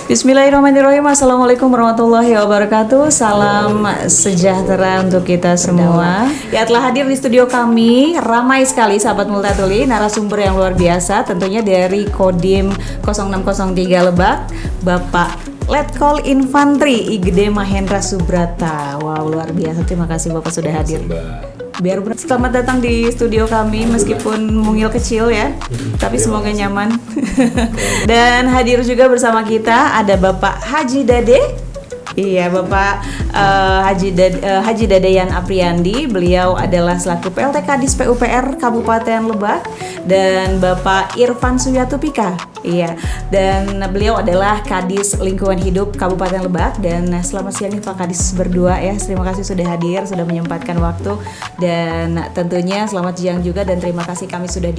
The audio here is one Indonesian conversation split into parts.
Bismillahirrahmanirrahim. Assalamualaikum warahmatullahi wabarakatuh. Salam sejahtera untuk kita semua. Ya, telah hadir di studio kami ramai sekali sahabat Multatuli, narasumber yang luar biasa tentunya dari Kodim 0603 Lebak, Bapak Letkol Infantri Igede Mahendra Subrata. Wow, luar biasa. Terima kasih Bapak sudah hadir. Selamat datang di studio kami meskipun mungil kecil ya, tapi semoga nyaman. Dan hadir juga bersama kita ada Bapak Haji Dade. Iya, Bapak Haji Dadeyan Apriandi. Beliau adalah selaku PLT Kadis PUPR Kabupaten Lebak, dan Bapak Irfan Suyatupika. Iya, dan beliau adalah Kadis Lingkungan Hidup Kabupaten Lebak. Dan selamat siang nih Pak Kadis berdua ya. Terima kasih sudah hadir, sudah menyempatkan waktu, dan tentunya selamat siang juga, dan terima kasih kami sudah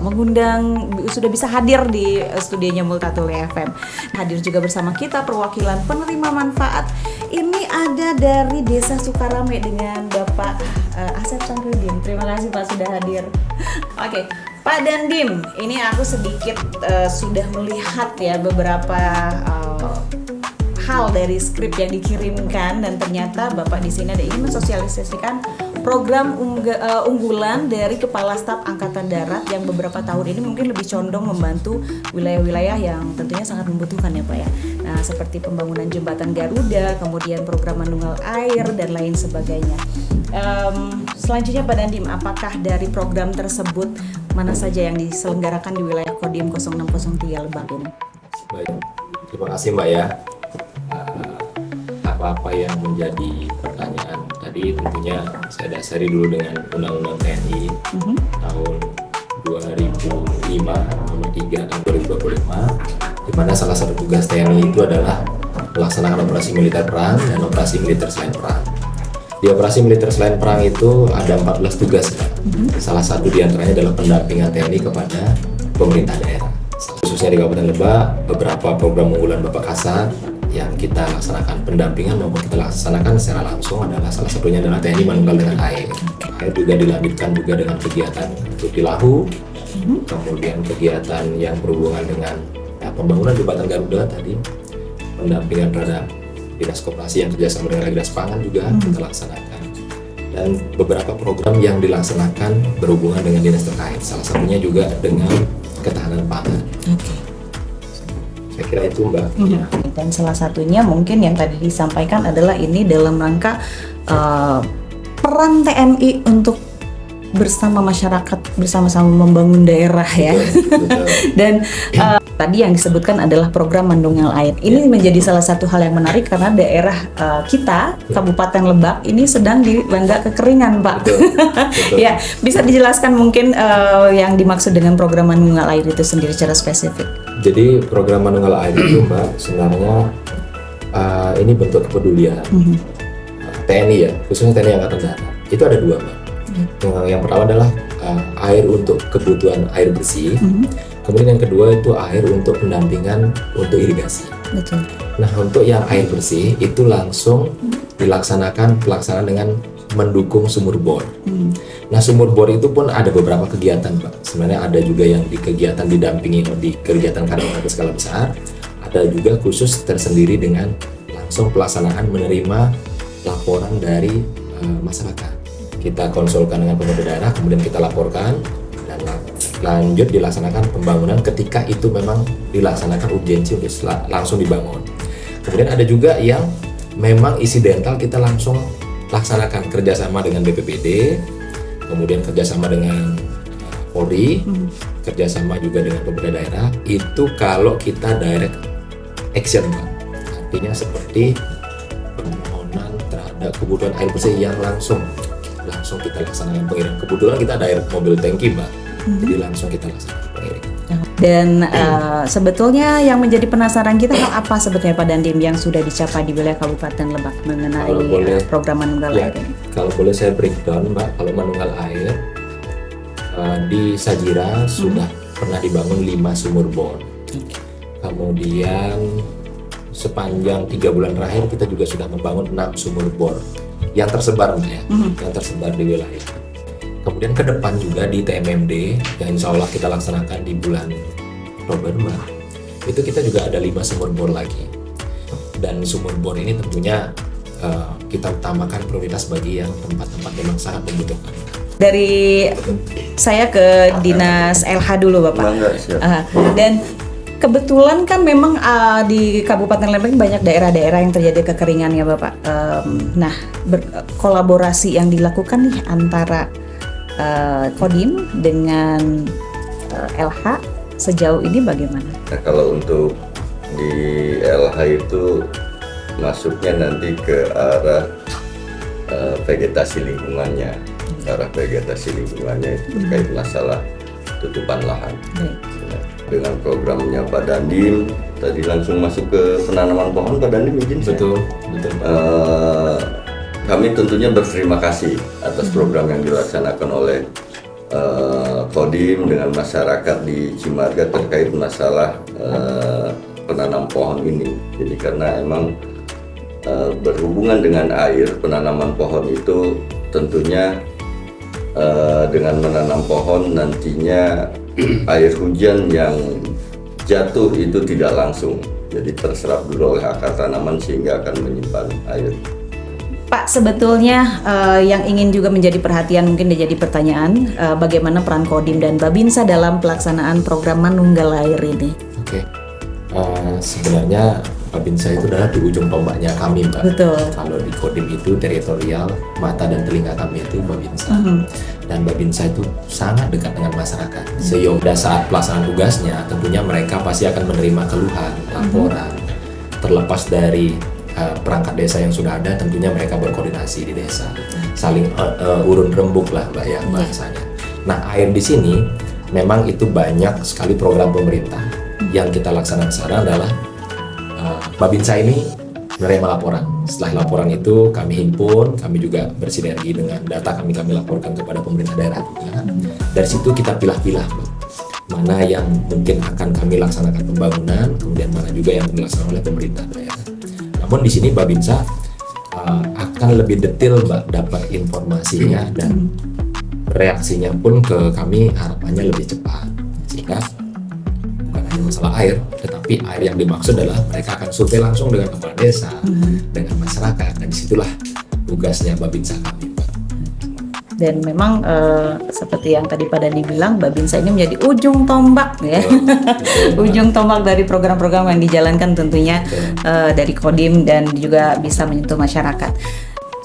mengundang, sudah bisa hadir di studionya Multatuli FM. Hadir juga bersama kita perwakilan penerima manfaat. Ini ada dari Desa Sukarame dengan Bapak Asep Sangkudin. Terima kasih Pak sudah hadir. Oke, Pak Dandim, ini aku sedikit sudah melihat ya beberapa hal dari skrip yang dikirimkan, dan ternyata Bapak di sini ada ingin mensosialisasikan program unggulan dari Kepala Staf Angkatan Darat yang beberapa tahun ini mungkin lebih condong membantu wilayah-wilayah yang tentunya sangat membutuhkan ya Pak ya. Nah, seperti pembangunan jembatan Garuda, kemudian program Manunggal Air dan lain sebagainya. Selanjutnya Pak Dandim, apakah dari program tersebut mana saja yang diselenggarakan di wilayah Kodim 0603 Lebak ini? Baik, terima kasih Mbak ya. Apa-apa yang menjadi pertanyaan tadi tentunya saya dasari dulu dengan Undang-Undang TNI tahun 2005 nomor 3 tahun 2025, di mana salah satu tugas TNI itu adalah melaksanakan operasi militer perang dan operasi militer selain perang. Di operasi militer selain perang itu ada 14 tugas. Salah satu diantaranya adalah pendampingan TNI kepada pemerintah daerah. Khususnya di Kabupaten Lebak, beberapa program unggulan Bapak Kasat yang kita laksanakan pendampingan maupun kita laksanakan secara langsung adalah salah satunya adalah TNI Manunggal dengan Air. Air juga dilanjutkan juga dengan kegiatan untuk Tilahu, kemudian kegiatan yang berhubungan dengan pembangunan jembatan Garuda tadi, pendampingan terhadap Dinas Koperasi yang kerjasama dengan Dinas Pangan juga kita laksanakan, dan beberapa program yang dilaksanakan berhubungan dengan dinas terkait, salah satunya juga dengan ketahanan pangan. Saya kira itu Mbak. Dan salah satunya mungkin yang tadi disampaikan adalah ini dalam rangka peran TNI untuk bersama masyarakat, bersama-sama membangun daerah ya. Betul. Dan tadi yang disebutkan adalah program Manunggal Air. Ini menjadi salah satu hal yang menarik karena daerah kita, Kabupaten Lebak ini sedang dilanda kekeringan Pak. Betul. Ya, bisa dijelaskan mungkin yang dimaksud dengan program Manunggal Air itu sendiri secara spesifik. Jadi program Manunggal Air itu Mbak sebenarnya ini bentuk kepedulian TNI ya, khususnya TNI Angkatan Darat. Itu ada dua Mbak. Yang pertama adalah air untuk kebutuhan air bersih, kemudian yang kedua itu air untuk pendampingan untuk irigasi. Betul. Nah, untuk yang air bersih itu langsung pelaksanaan dengan mendukung sumur bor. Nah, sumur bor itu pun ada beberapa kegiatan Pak. Sebenarnya ada juga yang di kegiatan didampingi di kegiatan kadang skala besar, ada juga khusus tersendiri dengan langsung pelaksanaan menerima laporan dari masyarakat. Kita konsulkan dengan pemerintah daerah, kemudian kita laporkan, dan lanjut dilaksanakan pembangunan ketika itu memang dilaksanakan urgensi untuk langsung dibangun. Kemudian ada juga yang memang insidental kita langsung laksanakan kerjasama dengan BPBD, kemudian kerjasama dengan Polri, kerjasama juga dengan pemerintah daerah. Itu kalau kita direct action Pak, artinya seperti permohonan terhadap kebutuhan air bersih yang langsung kita laksanakan pengiriman. Kebetulan kita ada air mobil tangki Mbak, jadi langsung kita laksanakan pengiriman. Dan sebetulnya yang menjadi penasaran kita apa sebetulnya Pak Dandim yang sudah dicapai di wilayah Kabupaten Lebak mengenai program Manunggal Air ini? Kalau boleh saya breakdown Mbak, kalau Manunggal Air di Sajira sudah pernah dibangun 5 sumur bor. Kemudian sepanjang 3 bulan terakhir kita juga sudah membangun 6 sumur bor yang tersebar Mbak ya, yang tersebar di wilayah. Kemudian ke depan juga di TMMD yang insya Allah kita laksanakan di bulan Oktober Mbak, itu kita juga ada 5 sumur bor lagi. Dan sumur bor ini tentunya kita utamakan prioritas bagi yang tempat-tempat memang sangat membutuhkan. Dari saya ke Dinas LH dulu Bapak. Dan kebetulan kan memang di Kabupaten Lembang banyak daerah-daerah yang terjadi kekeringan ya Bapak. Nah, kolaborasi yang dilakukan nih antara Kodim dengan LH sejauh ini bagaimana? Nah, kalau untuk di LH itu masuknya nanti ke arah vegetasi lingkungannya. Arah vegetasi lingkungannya itu terkait masalah tutupan lahan. Dengan programnya Pak Dandim, tadi langsung masuk ke penanaman pohon. Pak Dandim izin saya? Betul. Kami tentunya berterima kasih atas program yang dilaksanakan oleh Kodim dengan masyarakat di Cimarga terkait masalah penanam pohon ini. Jadi karena emang berhubungan dengan air, penanaman pohon itu tentunya dengan menanam pohon nantinya air hujan yang jatuh itu tidak langsung, jadi terserap dulu oleh akar tanaman sehingga akan menyimpan air. Pak, sebetulnya yang ingin juga menjadi perhatian, mungkin menjadi pertanyaan, bagaimana peran Kodim dan Babinsa dalam pelaksanaan program Manunggal Air ini? Oke. Sebenarnya Babinsa itu adalah di ujung tombaknya kami, Mbak. Betul. Kalau di Kodim itu teritorial, mata dan telinga kami itu Babinsa. Dan Babinsa itu sangat dekat dengan masyarakat. Sehingga saat pelaksanaan tugasnya, tentunya mereka pasti akan menerima keluhan, laporan. Terlepas dari perangkat desa yang sudah ada, tentunya mereka berkoordinasi di desa, saling urun rembuk lah, Mbak ya bahasanya. Nah, air di sini memang itu banyak sekali program pemerintah. Yang kita laksanakan sekarang adalah Babinsa ini menerima laporan. Setelah laporan itu kami himpun, kami juga bersinergi dengan data kami laporkan kepada pemerintah daerah juga. Dari situ kita pilah-pilah mana yang mungkin akan kami laksanakan pembangunan, kemudian mana juga yang dilaksanakan oleh pemerintah daerah. Namun di sini Babinsa akan lebih detail Mbak dapat informasinya dan reaksinya pun ke kami harapannya lebih cepat, sehingga masalah air, tetapi air yang dimaksud adalah mereka akan survei langsung dengan kepala desa, dengan masyarakat, dan disitulah tugasnya Babinsa kami, Pak. Dan memang seperti yang tadi Pak Dani bilang, Babinsa ini menjadi ujung tombak ya, ujung tombak dari program-program yang dijalankan tentunya dari Kodim dan juga bisa menyentuh masyarakat.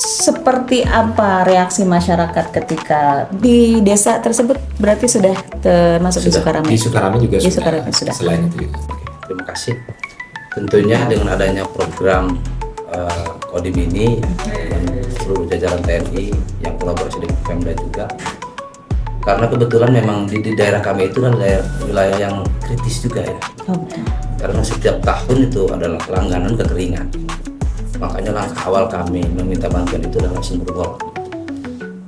Seperti apa reaksi masyarakat ketika di desa tersebut? Berarti sudah termasuk di Sukarame? Di Sukarame juga di Sukarame sudah. Selain itu juga. Terima kasih. Tentunya dengan adanya program Kodim ini dan seluruh jajaran TNI yang kolaborasi dengan Pemda juga, karena kebetulan memang di daerah kami itu kan wilayah yang kritis juga ya. Karena setiap tahun itu adalah langganan kekeringan. Makanya langkah awal kami meminta bantuan itu adalah sumur bor.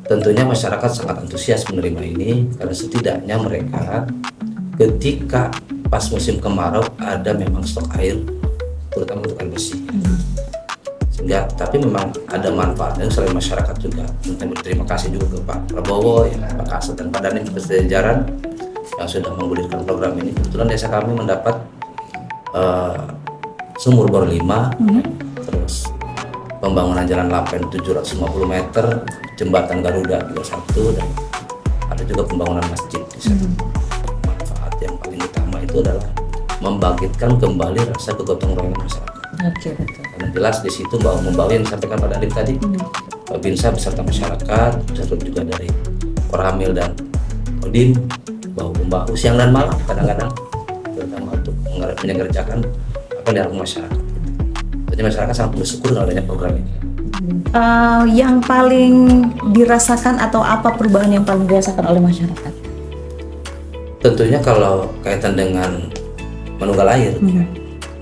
Tentunya masyarakat sangat antusias menerima ini karena setidaknya mereka ketika pas musim kemarau ada memang stok air, terutama untuk air bersih. Sehingga tapi memang ada manfaatnya selain masyarakat juga. Kita berterima kasih juga ke Pak Prabowo, ya, Pak Kasat dan Pak Dandim berjajaran yang sudah menggulirkan program ini. Kebetulan desa kami mendapat sumur bor 5, terus pembangunan jalan lapen 750 meter, jembatan Garuda 21, dan ada juga pembangunan masjid di sana. Manfaat yang paling utama itu adalah membangkitkan kembali rasa kegotong royongan masyarakat. Oke, betul. Karena jelas di situ membawa yang disampaikan Pak Dandim tadi, Babinsa beserta masyarakat, beserta juga dari Koramil dan Kodim, bahu-membahu siang dan malam kadang-kadang, terutama untuk mengerjakan apa yang dilakukan masyarakat. Jadi masyarakat sangat bersyukur dengan adanya program ini. Yang paling dirasakan atau apa perubahan yang paling dirasakan oleh masyarakat? Tentunya kalau kaitan dengan Manunggal Air,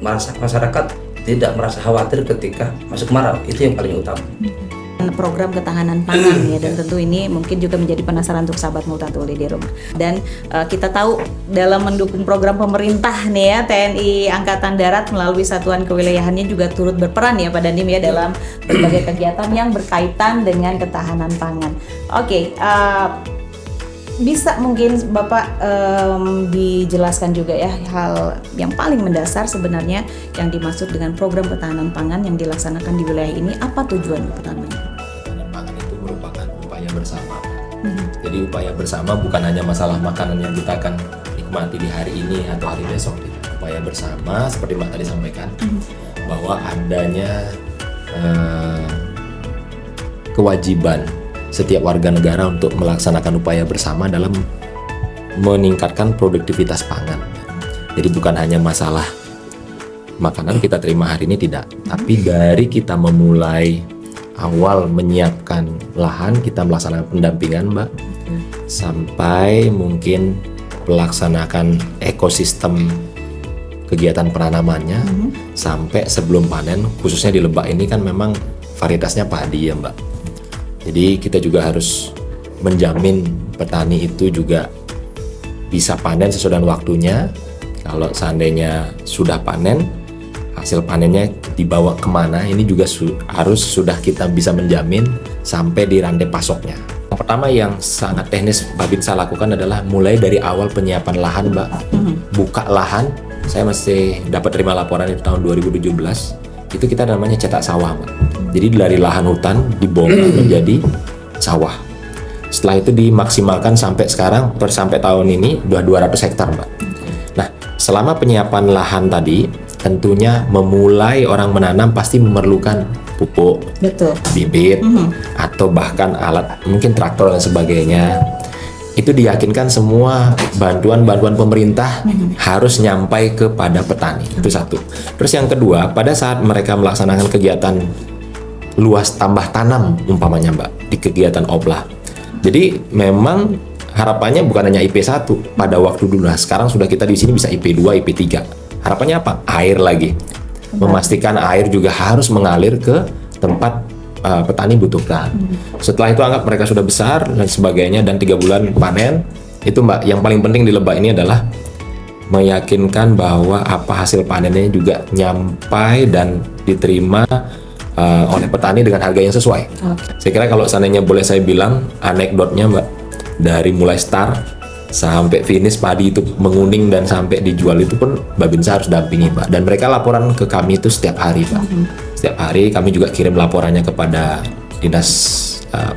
masyarakat tidak merasa khawatir ketika masuk kemarau, itu yang paling utama. Program ketahanan pangan ya, dan tentu ini mungkin juga menjadi penasaran untuk sahabat Multatuli di rumah. Dan kita tahu dalam mendukung program pemerintah nih ya, TNI Angkatan Darat melalui satuan kewilayahannya juga turut berperan ya Pak Dandim ya dalam berbagai kegiatan yang berkaitan dengan ketahanan pangan. Oke, bisa mungkin Bapak dijelaskan juga ya hal yang paling mendasar sebenarnya yang dimaksud dengan program ketahanan pangan yang dilaksanakan di wilayah ini, apa tujuan utamanya? Ketahanan pangan itu merupakan upaya bersama. Jadi upaya bersama bukan hanya masalah makanan yang kita akan nikmati di hari ini atau hari besok. Upaya bersama seperti Mbak tadi sampaikan bahwa adanya kewajiban setiap warga negara untuk melaksanakan upaya bersama dalam meningkatkan produktivitas pangan. Jadi bukan hanya masalah makanan kita terima hari ini, tidak, tapi dari kita memulai awal menyiapkan lahan, kita melaksanakan pendampingan Mbak, sampai mungkin melaksanakan ekosistem kegiatan penanamannya, sampai sebelum panen, khususnya di Lebak ini kan memang varietasnya padi ya Mbak. Jadi kita juga harus menjamin petani itu juga bisa panen sesuai dengan waktunya. Kalau seandainya sudah panen, hasil panennya dibawa kemana, ini juga harus sudah kita bisa menjamin sampai di rantai pasoknya. Yang pertama yang sangat teknis Babinsa lakukan adalah mulai dari awal penyiapan lahan Mbak. Buka lahan, saya masih dapat terima laporan itu tahun 2017, itu kita namanya cetak sawah Mbak. Jadi dari lahan hutan dibongkar menjadi sawah. Setelah itu dimaksimalkan sampai sekarang, sampai tahun ini udah 200 hektar Mbak. Nah, selama penyiapan lahan tadi, tentunya memulai orang menanam pasti memerlukan pupuk, Betul. bibit, atau bahkan alat, mungkin traktor dan sebagainya. Itu diyakinkan semua bantuan-bantuan pemerintah harus nyampai kepada petani. Itu satu. Terus yang kedua, pada saat mereka melaksanakan kegiatan luas tambah tanam umpamanya Mbak di kegiatan oplah. Jadi memang harapannya bukan hanya IP1 pada waktu dulu. Nah, sekarang sudah kita di sini bisa IP2, IP3. Harapannya apa? Air lagi. Memastikan air juga harus mengalir ke tempat petani butuhkan. Setelah itu anggap mereka sudah besar dan sebagainya dan 3 bulan panen. Itu Mbak, yang paling penting di Lebak ini adalah meyakinkan bahwa apa hasil panennya juga nyampai dan diterima oleh petani dengan harga yang sesuai. Saya kira kalau seandainya boleh saya bilang anekdotnya Mbak, dari mulai start sampai finish padi itu menguning dan sampai dijual itu pun Babinsa harus dampingi Pak. Dan mereka laporan ke kami itu setiap hari Pak. Setiap hari kami juga kirim laporannya kepada Dinas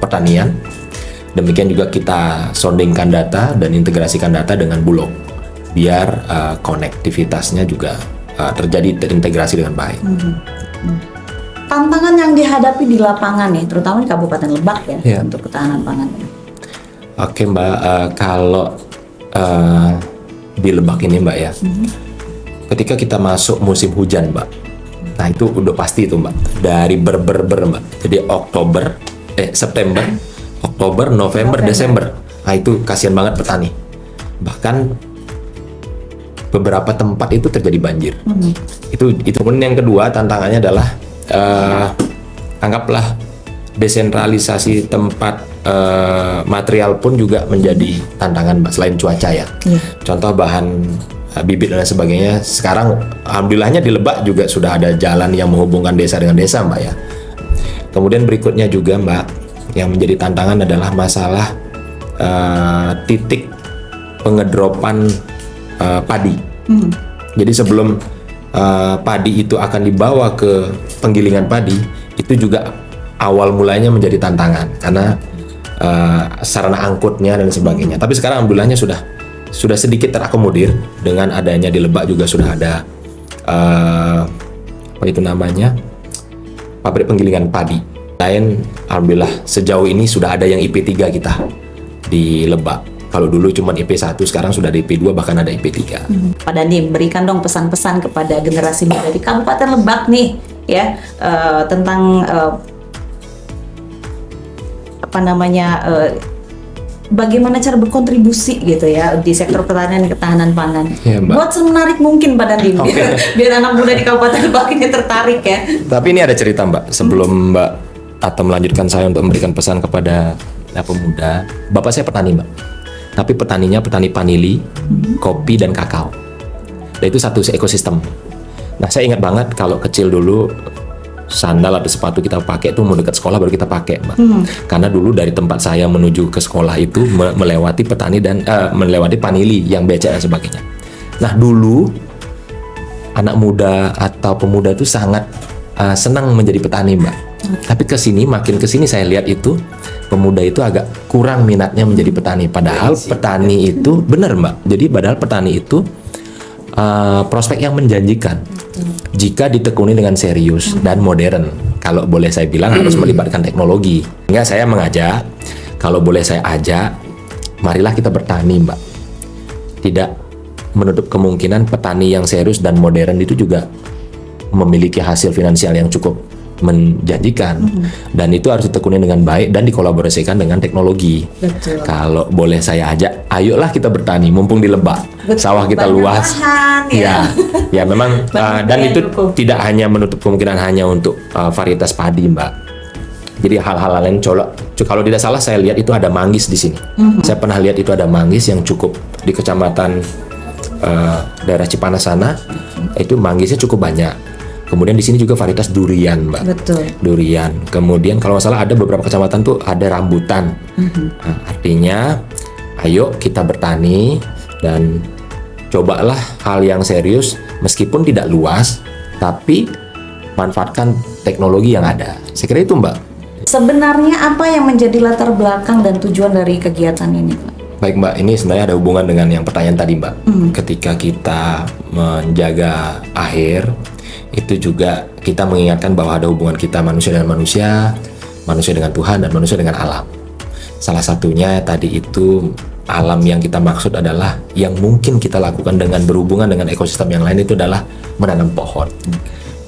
Pertanian. Demikian juga kita soundingkan data dan integrasikan data dengan Bulog biar konektivitasnya juga terintegrasi dengan baik. Tantangan yang dihadapi di lapangan nih, terutama di Kabupaten Lebak ya, untuk ketahanan pangan. Oke Mbak, kalau di Lebak ini Mbak ya, ketika kita masuk musim hujan Mbak, nah itu udah pasti itu Mbak, dari ber Mbak, jadi September, Oktober, November, Desember, nah itu kasihan banget petani. Bahkan beberapa tempat itu terjadi banjir. Itu pun yang kedua tantangannya adalah anggaplah desentralisasi tempat material pun juga menjadi tantangan Mbak, selain cuaca ya. Contoh bahan bibit dan sebagainya. Sekarang alhamdulillahnya di Lebak juga sudah ada jalan yang menghubungkan desa dengan desa Mbak ya. Kemudian berikutnya juga Mbak, yang menjadi tantangan adalah masalah titik pengedropan padi. Jadi sebelum padi itu akan dibawa ke penggilingan padi, itu juga awal mulanya menjadi tantangan karena sarana angkutnya dan sebagainya. Tapi sekarang alhamdulillahnya sudah sedikit terakomodir dengan adanya di Lebak juga sudah ada pabrik penggilingan padi. Lain alhamdulillah sejauh ini sudah ada yang IP3 kita di Lebak. Kalau dulu cuma IP1, sekarang sudah ada IP2, bahkan ada IP3. Pak Dandi, berikan dong pesan-pesan kepada generasi muda di Kabupaten Lebak nih, ya, tentang bagaimana cara berkontribusi gitu ya di sektor pertanian dan ketahanan pangan. Ya, Mbak. Buat semenarik mungkin Pak Dandi, biar anak muda di Kabupaten Lebak ini tertarik ya. Tapi ini ada cerita Mbak, sebelum Mbak atau melanjutkan saya untuk memberikan pesan kepada pemuda. Bapak saya petani Mbak. Tapi petaninya petani vanili, kopi dan kakao. Dan itu satu ekosistem. Nah saya ingat banget kalau kecil dulu sandal atau sepatu kita pakai itu mau dekat sekolah baru kita pakai, Mbak. Karena dulu dari tempat saya menuju ke sekolah itu melewati petani dan melewati panili yang becek dan sebagainya. Nah, dulu anak muda atau pemuda itu sangat senang menjadi petani, Mbak. Tapi makin kesini saya lihat itu pemuda itu agak kurang minatnya menjadi petani. Padahal petani itu benar, Mbak. Jadi padahal petani itu prospek yang menjanjikan jika ditekuni dengan serius dan modern. Kalau boleh saya bilang harus melibatkan teknologi. Sehingga saya mengajak, kalau boleh saya ajak, marilah kita bertani, Mbak. Tidak menutup kemungkinan petani yang serius dan modern itu juga memiliki hasil finansial yang cukup menjanjikan, dan itu harus ditekuni dengan baik dan dikolaborasikan dengan teknologi. Betul. Kalau boleh saya ajak, ayolah kita bertani, mumpung di Lebak, sawah kita Banyak luas. lahan, Ya memang dan yang itu dukung. tidak hanya menutup kemungkinan hanya untuk varietas padi, Mbak. Jadi hal-hal lain kalau tidak salah saya lihat itu ada manggis di sini. Saya pernah lihat itu ada manggis yang cukup di kecamatan daerah Cipanas sana, itu manggisnya cukup banyak. Kemudian di sini juga varietas durian, Mbak. Betul. Durian. Kemudian kalau nggak salah ada beberapa kecamatan tuh ada rambutan. Nah, artinya, ayo kita bertani dan cobalah hal yang serius, meskipun tidak luas, tapi manfaatkan teknologi yang ada. Saya kira itu, Mbak. Sebenarnya apa yang menjadi latar belakang dan tujuan dari kegiatan ini, Pak? Baik, Mbak, ini sebenarnya ada hubungan dengan yang pertanyaan tadi, Mbak. Ketika kita menjaga air, itu juga kita mengingatkan bahwa ada hubungan kita manusia dengan manusia, manusia dengan Tuhan, dan manusia dengan alam. Salah satunya tadi itu alam yang kita maksud adalah yang mungkin kita lakukan dengan berhubungan dengan ekosistem yang lain itu adalah menanam pohon.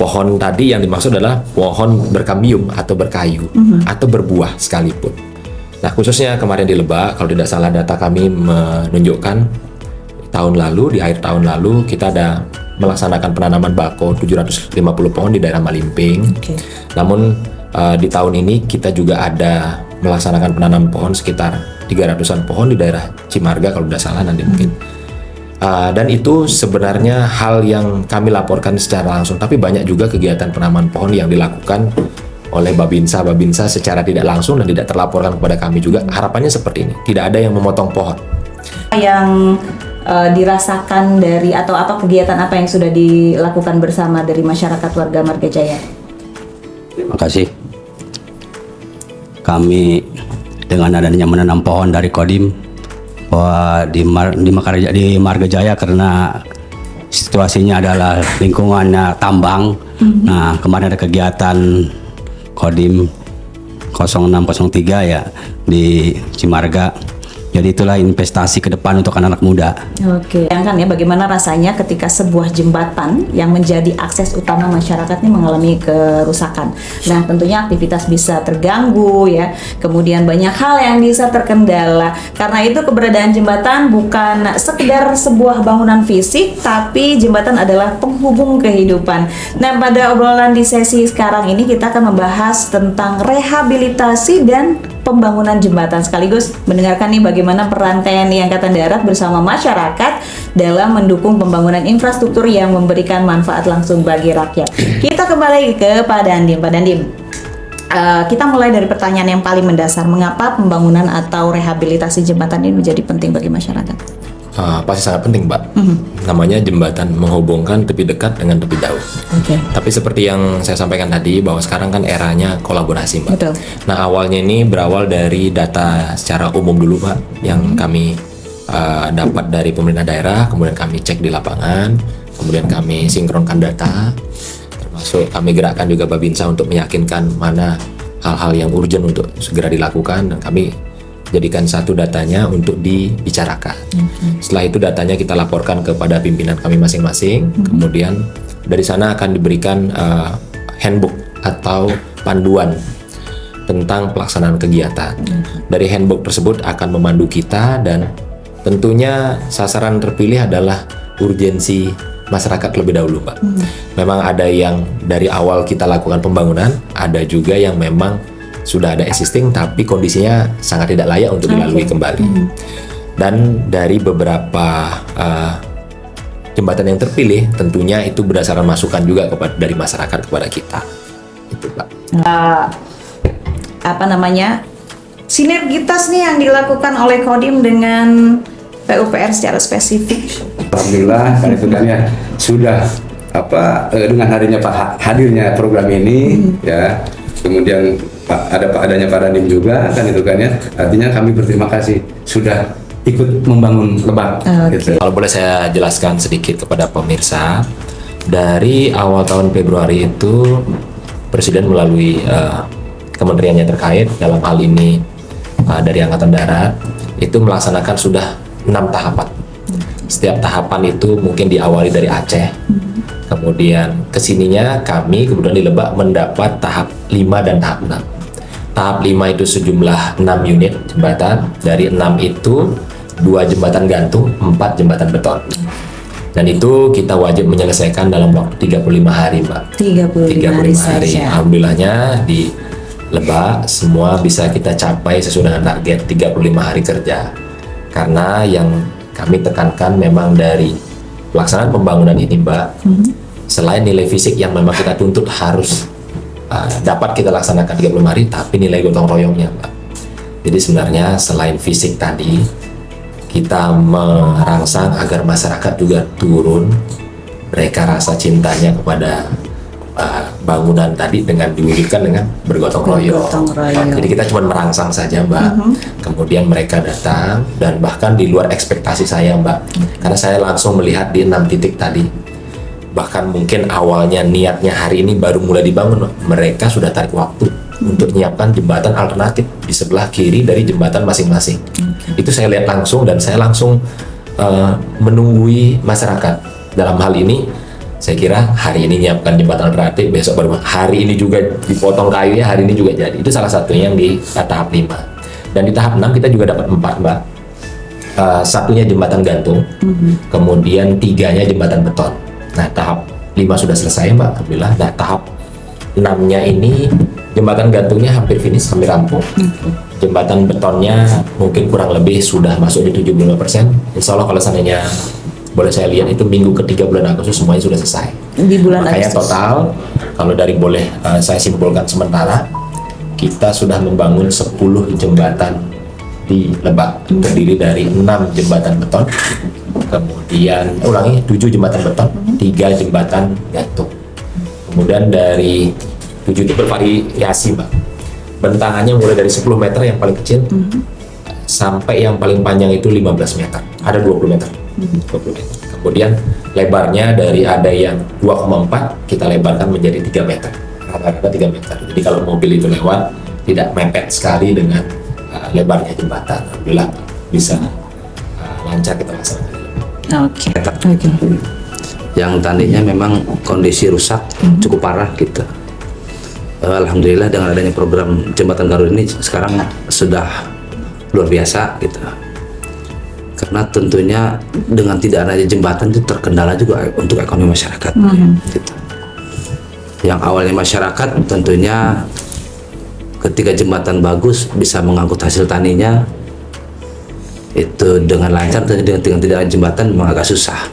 Pohon tadi yang dimaksud adalah pohon berkambium atau berkayu atau berbuah sekalipun. Nah, khususnya kemarin di Lebak, kalau tidak salah data kami menunjukkan di akhir tahun lalu kita ada melaksanakan penanaman bakau 750 pohon di daerah Malimping. Namun di tahun ini kita juga ada melaksanakan penanaman pohon sekitar 300-an pohon di daerah Cimarga kalau tidak salah nanti mungkin. Dan itu sebenarnya hal yang kami laporkan secara langsung, tapi banyak juga kegiatan penanaman pohon yang dilakukan oleh Babinsa secara tidak langsung dan tidak terlaporkan kepada kami juga. Harapannya seperti ini, tidak ada yang memotong pohon. Yang dirasakan dari atau apa kegiatan apa yang sudah dilakukan bersama dari masyarakat warga Margajaya? Terima kasih. Kami dengan adanya menanam pohon dari Kodim bahwa di Margajaya karena situasinya adalah lingkungannya tambang. Nah, kemarin ada kegiatan Kodim 0603 ya di Cimarga. Jadi itulah investasi ke depan untuk anak-anak muda. Oke. Bayangkan ya bagaimana rasanya ketika sebuah jembatan yang menjadi akses utama masyarakat ini mengalami kerusakan. Nah, tentunya aktivitas bisa terganggu ya. Kemudian banyak hal yang bisa terkendala. Karena itu keberadaan jembatan bukan sekedar sebuah bangunan fisik, tapi jembatan adalah penghubung kehidupan. Nah, pada obrolan di sesi sekarang ini kita akan membahas tentang rehabilitasi dan pembangunan jembatan, sekaligus mendengarkan nih bagaimana peran TNI Angkatan Darat bersama masyarakat dalam mendukung pembangunan infrastruktur yang memberikan manfaat langsung bagi rakyat. Kita kembali ke Pak Dandim. Pak Dandim, kita mulai dari pertanyaan yang paling mendasar. Mengapa pembangunan atau rehabilitasi jembatan ini menjadi penting bagi masyarakat? Pasti sangat penting, Mbak. Namanya jembatan menghubungkan tepi dekat dengan tepi jauh. Tapi seperti yang saya sampaikan tadi bahwa sekarang kan eranya kolaborasi, Mbak. Betul. Nah, awalnya ini berawal dari data secara umum dulu, Pak, yang kami dapat dari pemerintah daerah, kemudian kami cek di lapangan, kemudian kami sinkronkan data, termasuk kami gerakkan juga Babinsa untuk meyakinkan mana hal-hal yang urgent untuk segera dilakukan, dan kami jadikan satu datanya untuk dibicarakan. Setelah itu datanya kita laporkan kepada pimpinan kami masing-masing. Kemudian dari sana akan diberikan handbook atau panduan tentang pelaksanaan kegiatan. Dari handbook tersebut akan memandu kita, dan tentunya sasaran terpilih adalah urgensi masyarakat lebih dahulu, Pak. Memang ada yang dari awal kita lakukan pembangunan, ada juga yang memang sudah ada existing tapi kondisinya sangat tidak layak untuk dilalui kembali. Dan dari beberapa jembatan yang terpilih, tentunya itu berdasarkan masukan juga dari masyarakat kepada kita. gitu Pak. Apa namanya, sinergitas nih yang dilakukan oleh Kodim dengan PUPR secara spesifik. Alhamdulillah kan itu kan ya sudah dengan hadirnya program ini ya, kemudian adanya Pak Dandim juga kan itu kan ya, artinya kami berterima kasih sudah ikut membangun Lebak. Gitu. Kalau boleh saya jelaskan sedikit kepada pemirsa, dari awal tahun Februari itu Presiden melalui kementeriannya terkait, dalam hal ini dari Angkatan Darat, itu melaksanakan sudah 6 tahapan. Setiap tahapan itu mungkin diawali dari Aceh, kemudian kesininya kami kemudian di Lebak mendapat tahap 5 dan tahap 6. Tahap 5 itu sejumlah 6 unit jembatan, dari 6 itu 2 jembatan gantung, 4 jembatan beton. Dan itu kita wajib menyelesaikan dalam waktu 35 hari, Mbak. 35 hari saja. Alhamdulillahnya di Lebak semua bisa kita capai sesuai dengan target 35 hari kerja. Karena yang kami tekankan memang dari pelaksanaan pembangunan ini, Mbak, selain nilai fisik yang memang kita tuntut harus dapat kita laksanakan 35 hari, tapi nilai gotong royongnya, Mbak. Jadi sebenarnya selain fisik tadi, kita merangsang agar masyarakat juga turun, mereka rasa cintanya kepada bangunan tadi dengan diwujudkan dengan bergotong royong. Jadi kita cuma merangsang saja, Mbak. Kemudian mereka datang dan bahkan di luar ekspektasi saya, Mbak. Karena saya langsung melihat di 6 titik tadi. Bahkan mungkin awalnya niatnya hari ini baru mulai dibangun, mereka sudah tarik waktu untuk menyiapkan jembatan alternatif di sebelah kiri dari jembatan masing-masing. Itu saya lihat langsung dan saya langsung menunggui masyarakat. Dalam hal ini saya kira hari ini nyiapkan jembatan alternatif, besok baru hari ini juga dipotong kayunya, hari ini juga jadi. Itu salah satunya yang di tahap 5. Dan di tahap 6 kita juga dapat 4, Mbak. Satunya jembatan gantung, kemudian 3-nya jembatan beton. Nah, tahap 5 sudah selesai, Mbak, alhamdulillah. Nah, tahap 6-nya ini jembatan gantungnya hampir finish, hampir rampung. Jembatan betonnya mungkin kurang lebih sudah masuk di 75%. Insya Allah kalau seandainya boleh saya lihat itu minggu ketiga bulan Agustus semuanya sudah selesai. Di bulan Makanya Agustus. total kalau dari boleh saya simpulkan sementara, kita sudah membangun 10 jembatan di Lebak, terdiri dari 6 jembatan beton, kemudian 7 jembatan beton, 3 jembatan gantung. Kemudian dari 7 itu bervariasi, Mbak. Bentangannya mulai dari 10 meter yang paling kecil sampai yang paling panjang itu 15 meter. Ada 20 meter. 20 meter. Kemudian lebarnya dari ada yang 2,4 kita lebarkan menjadi 3 meter. Rata-rata 3 meter. Jadi kalau mobil itu lewat tidak mepet sekali dengan lebarnya jembatan. Alhamdulillah bisa lancar kita laksanakan. Oke. Yang tadinya memang kondisi rusak cukup parah gitu. Alhamdulillah dengan adanya program jembatan Garut ini sekarang sudah luar biasa gitu. Karena tentunya dengan tidak adanya jembatan itu terkendala juga untuk ekonomi masyarakat. Gitu. Yang awalnya masyarakat tentunya ketika jembatan bagus bisa mengangkut hasil taninya itu dengan lancar, dengan tidak ada jembatan memang agak susah.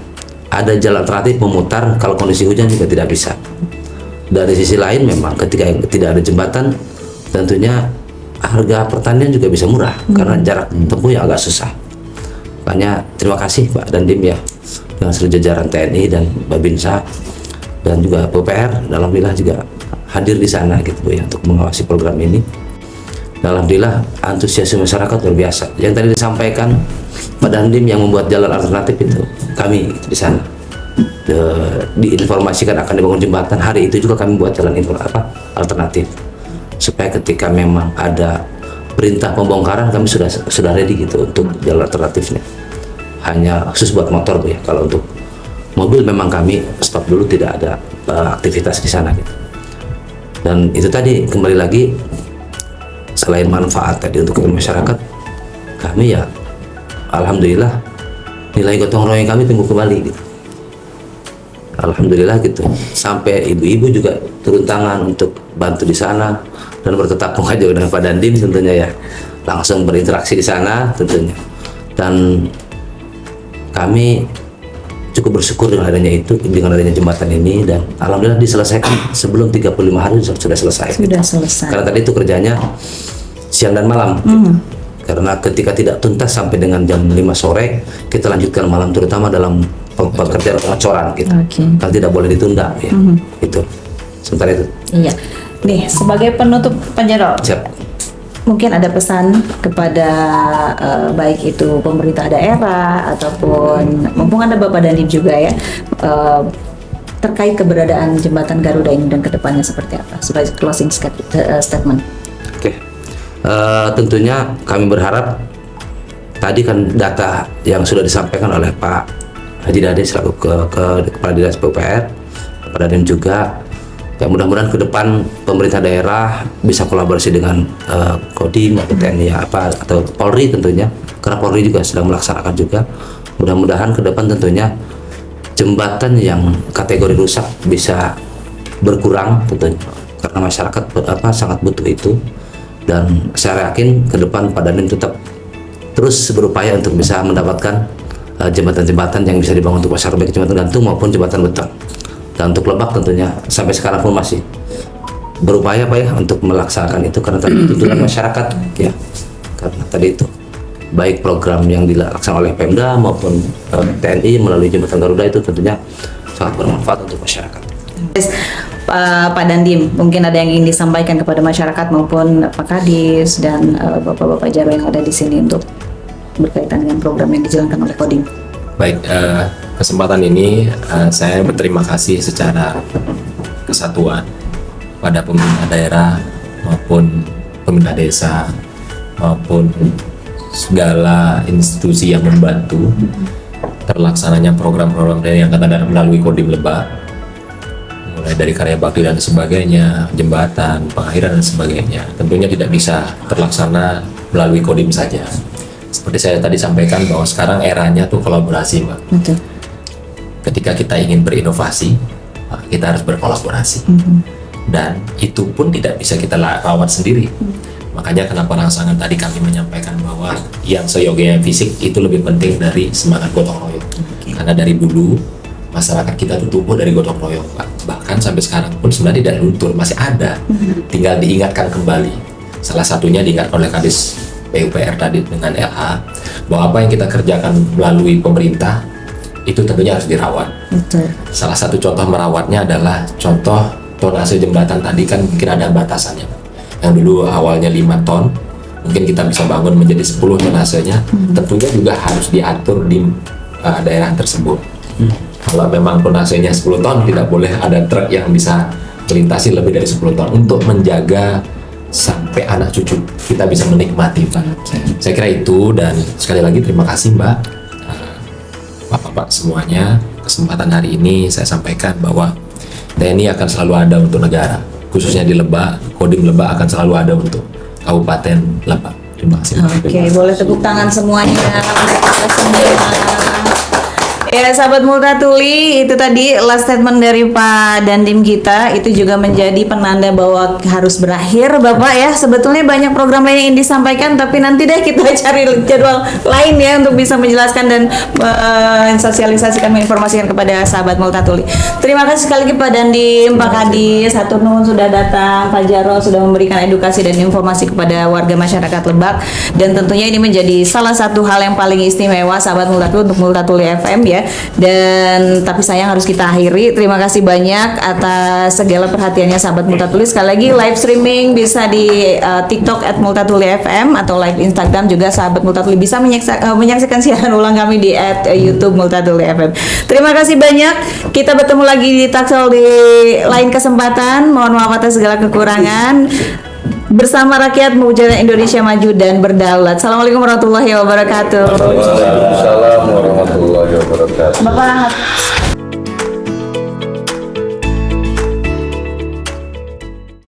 Ada jalan alternatif memutar kalau kondisi hujan juga tidak bisa. Dari sisi lain memang ketika tidak ada jembatan tentunya harga pertanian juga bisa murah karena jarak tempuh yang agak susah. Makanya terima kasih Pak Dandim ya dengan seluruh jajaran TNI dan Babinsa dan juga PUPR. Alhamdulillah juga hadir di sana gitu Bu ya untuk mengawasi program ini. Alhamdulillah antusiasme masyarakat luar biasa. Yang tadi disampaikan Pak Dandim yang membuat jalan alternatif itu kami di sana diinformasikan akan dibangun jembatan. Hari itu juga kami buat jalan alternatif supaya ketika memang ada perintah pembongkaran kami sudah ready gitu untuk jalan alternatifnya. Hanya khusus buat motor Bu ya. Kalau untuk mobil memang kami stop dulu, tidak ada aktivitas di sana gitu. Dan itu tadi kembali lagi selain manfaat tadi untuk masyarakat, kami ya alhamdulillah nilai gotong royong kami tumbuh kembali gitu. Alhamdulillah gitu. Sampai ibu-ibu juga turun tangan untuk bantu di sana dan bertetap muka juga dengan Pak Dandim tentunya ya. Langsung berinteraksi di sana tentunya. Dan kami cukup bersyukur dengan adanya jembatan ini, dan alhamdulillah diselesaikan sebelum 35 hari sudah selesai. Sudah selesai. Karena tadi itu kerjanya siang dan malam. Karena ketika tidak tuntas sampai dengan jam 5 sore, kita lanjutkan malam, terutama dalam pekerjaan pengecoran gitu. Kalau tidak boleh ditunda ya. Itu. Sementara itu. Iya. Nih, sebagai penutup Pak Jarod, Siap. mungkin ada pesan kepada baik itu pemerintah daerah ataupun mumpung ada Bapak Dandim juga ya, terkait keberadaan jembatan Garuda ini dan kedepannya seperti apa sebagai closing statement. Oke. Tentunya kami berharap tadi kan data yang sudah disampaikan oleh Pak Haji Dade selaku Kepala Dinas PUPR, Pak Dandim juga. Ya, mudah-mudahan ke depan pemerintah daerah bisa kolaborasi dengan Kodim atau TNI atau Polri tentunya, karena Polri juga sedang melaksanakan juga. Mudah-mudahan ke depan tentunya jembatan yang kategori rusak bisa berkurang tentunya, karena masyarakat sangat butuh itu. Dan saya yakin ke depan Pak Dandim tetap terus berupaya untuk bisa mendapatkan jembatan-jembatan yang bisa dibangun untuk masyarakat, baik jembatan gantung maupun jembatan beton. Dan untuk Lebak tentunya sampai sekarang pun masih berupaya Pak ya untuk melaksanakan itu, karena tadi tuntutan masyarakat ya, karena tadi itu baik program yang dilaksanakan oleh Pemda maupun TNI melalui jembatan Garuda itu tentunya sangat bermanfaat untuk masyarakat. Pak Dandim, mungkin ada yang ingin disampaikan kepada masyarakat maupun Pak Kadis dan Bapak-Bapak Jarod yang ada di sini untuk berkaitan dengan program yang dijalankan oleh Kodim. Baik, kesempatan ini saya berterima kasih secara kesatuan pada pemerintah daerah maupun pemerintah desa maupun segala institusi yang membantu terlaksananya program-program yang kata melalui Kodim Lebak, mulai dari karya bakti dan sebagainya, jembatan, pengairan dan sebagainya. Tentunya tidak bisa terlaksana melalui Kodim saja. Seperti saya tadi sampaikan bahwa sekarang eranya tuh kolaborasi, Mbak. Betul. Ketika kita ingin berinovasi, kita harus berkolaborasi. Dan itu pun tidak bisa kita rawat sendiri. Makanya kenapa rangsangan tadi kami menyampaikan bahwa yang seyogianya fisik itu lebih penting dari semangat gotong royong. Karena dari dulu masyarakat kita tuh tumbuh dari gotong royong, Pak. Bahkan sampai sekarang pun sebenarnya tidak luntur, masih ada. Tinggal diingatkan kembali. Salah satunya diingatkan oleh Kadis PUPR tadi dengan LH, bahwa apa yang kita kerjakan melalui pemerintah itu tentunya harus dirawat. Betul. Salah satu contoh merawatnya adalah contoh tonase jembatan tadi kan mungkin ada batasannya. Yang dulu awalnya 5 ton, mungkin kita bisa bangun menjadi 10 tonasenya. Tentunya juga harus diatur di daerah tersebut. Kalau memang tonasenya 10 ton, tidak boleh ada truk yang bisa melintasi lebih dari 10 ton untuk menjaga sampai anak cucu kita bisa menikmati, Pak. Saya kira itu, dan sekali lagi terima kasih Mbak, Bapak-bapak semuanya. Kesempatan hari ini saya sampaikan bahwa TNI akan selalu ada untuk negara, khususnya di Lebak. Kodim Lebak akan selalu ada untuk Kabupaten Lebak. Terima kasih. Oke, boleh tepuk tangan semuanya untuk kita semua. Ya, sahabat Multatuli, itu tadi last statement dari Pak Dandim kita, itu juga menjadi penanda bahwa harus berakhir, Bapak ya. Sebetulnya banyak program lain yang ingin disampaikan, tapi nanti deh kita cari jadwal lain ya untuk bisa menjelaskan dan mensosialisasikan, menginformasikan kepada sahabat Multatuli. Terima kasih sekali lagi Pak Dandim, Pak Kadis, hatur nuhun sudah datang, Pak Jarod sudah memberikan edukasi dan informasi kepada warga masyarakat Lebak, dan tentunya ini menjadi salah satu hal yang paling istimewa sahabat Multatuli untuk Multatuli FM ya. Dan tapi sayang harus kita akhiri. Terima kasih banyak atas segala perhatiannya sahabat Multatuli. Sekali lagi live streaming bisa di TikTok @multatuli_fm atau live Instagram juga sahabat Multatuli bisa menyaksikan siaran ulang kami di YouTube Multatuli FM. Terima kasih banyak. Kita bertemu lagi di Taksel di lain kesempatan. Mohon maaf atas segala kekurangan. Bersama rakyat mewujudkan Indonesia maju dan berdaulat. Assalamualaikum warahmatullahi wabarakatuh. Waalaikumsalam warahmatullahi wabarakatuh. Bapak